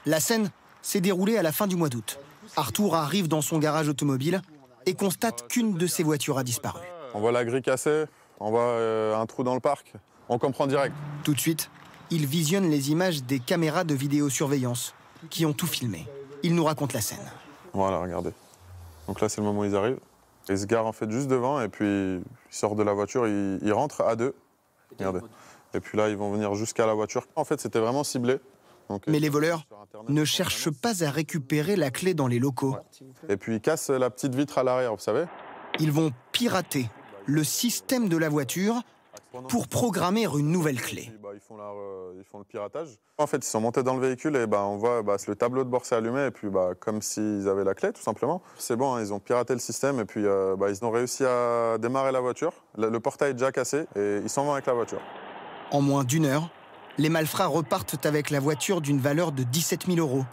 La scène s'est déroulée à la fin du mois d'août. Arthur arrive dans son garage automobile et constate qu'une de ses voitures a disparu. On voit la grille cassée, on voit un trou dans le parc. On comprend direct. Tout de suite, il visionne les images des caméras de vidéosurveillance qui ont tout filmé. Il nous raconte la scène. Voilà, regardez. Donc là, c'est le moment où ils arrivent. Ils se garent en fait juste devant et puis ils sortent de la voiture, ils rentrent à deux. Regardez. Et puis là, ils vont venir jusqu'à la voiture. En fait, c'était vraiment ciblé. Donc, mais les voleurs ne cherchent pas à récupérer la clé dans les locaux. Et puis ils cassent la petite vitre à l'arrière, vous savez. Ils vont pirater le système de la voiture pour programmer une nouvelle clé. Ils font le piratage. En fait, ils sont montés dans le véhicule et on voit le tableau de bord s'est allumé et puis comme s'ils avaient la clé, tout simplement. C'est bon, hein, ils ont piraté le système et puis ils ont réussi à démarrer la voiture. Le portail est déjà cassé et ils s'en vont avec la voiture. En moins d'une heure, les malfrats repartent avec la voiture d'une valeur de 17 000 €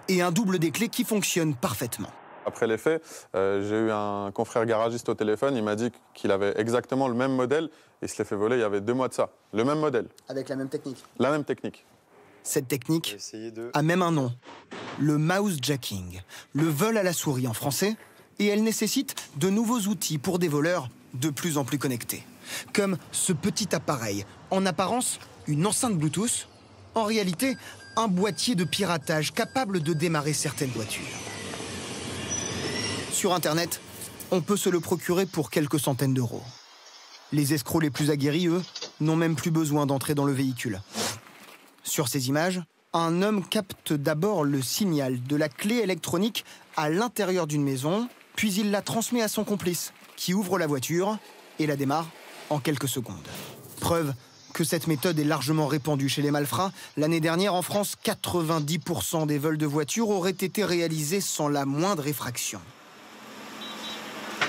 et un double des clés qui fonctionne parfaitement. Après les faits, j'ai eu un confrère garagiste au téléphone, il m'a dit qu'il avait exactement le même modèle et il se l'est fait voler il y avait 2 mois de ça. Le même modèle. Avec la même technique. La même technique. Cette technique a même un nom, le mousejacking, le vol à la souris en français, et elle nécessite de nouveaux outils pour des voleurs de plus en plus connectés. Comme ce petit appareil, en apparence une enceinte Bluetooth, en réalité un boîtier de piratage capable de démarrer certaines voitures. Sur Internet, on peut se le procurer pour quelques centaines d'euros. Les escrocs les plus aguerris, eux, n'ont même plus besoin d'entrer dans le véhicule. Sur ces images, un homme capte d'abord le signal de la clé électronique à l'intérieur d'une maison, puis il la transmet à son complice, qui ouvre la voiture et la démarre en quelques secondes. Preuve que cette méthode est largement répandue chez les malfrats. L'année dernière, en France, 90% des vols de voitures auraient été réalisés sans la moindre effraction.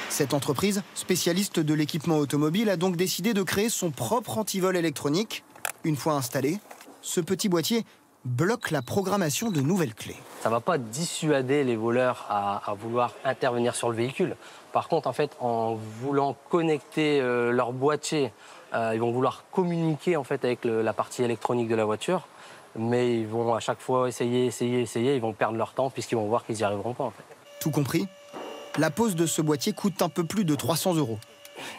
Cette entreprise, spécialiste de l'équipement automobile, a donc décidé de créer son propre antivol électronique. Une fois installé, ce petit boîtier bloque la programmation de nouvelles clés. Ça ne va pas dissuader les voleurs à vouloir intervenir sur le véhicule. Par contre, en fait, en voulant connecter leur boîtier, ils vont vouloir communiquer en fait, avec la partie électronique de la voiture, mais ils vont à chaque fois essayer, ils vont perdre leur temps puisqu'ils vont voir qu'ils n'y arriveront pas. En fait. Tout compris, la pose de ce boîtier coûte un peu plus de 300 €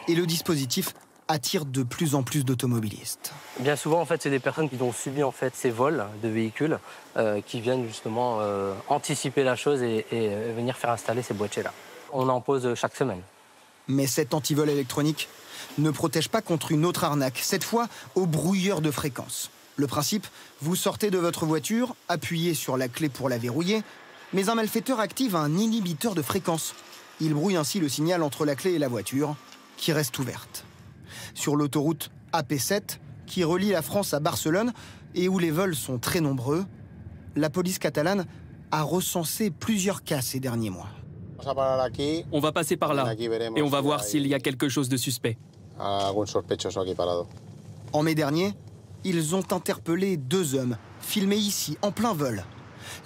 et le dispositif attire de plus en plus d'automobilistes. Bien souvent, en fait, c'est des personnes qui ont subi en fait, ces vols de véhicules qui viennent justement anticiper la chose et venir faire installer ces boîtiers-là. On en pose chaque semaine. Mais cet antivol électronique ne protège pas contre une autre arnaque, cette fois au brouilleur de fréquence. Le principe, vous sortez de votre voiture, appuyez sur la clé pour la verrouiller, mais un malfaiteur active un inhibiteur de fréquence. Il brouille ainsi le signal entre la clé et la voiture, qui reste ouverte. Sur l'autoroute AP7, qui relie la France à Barcelone et où les vols sont très nombreux, la police catalane a recensé plusieurs cas ces derniers mois. On va passer par là et on va voir s'il y a quelque chose de suspect. En mai dernier, ils ont interpellé 2 hommes, filmés ici, en plein vol.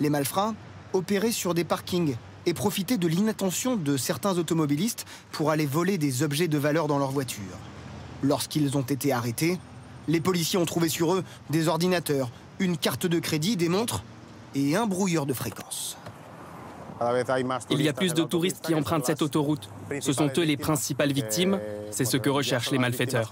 Les malfrats opéraient sur des parkings et profitaient de l'inattention de certains automobilistes pour aller voler des objets de valeur dans leur voiture. Lorsqu'ils ont été arrêtés, les policiers ont trouvé sur eux des ordinateurs, une carte de crédit, des montres et un brouilleur de fréquence. Il y a plus de touristes qui empruntent cette autoroute. Ce sont eux les principales victimes. C'est ce que recherchent les malfaiteurs.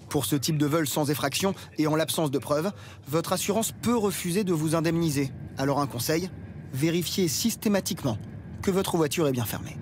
Pour ce type de vol sans effraction et en l'absence de preuves, votre assurance peut refuser de vous indemniser. Alors un conseil, vérifiez systématiquement que votre voiture est bien fermée.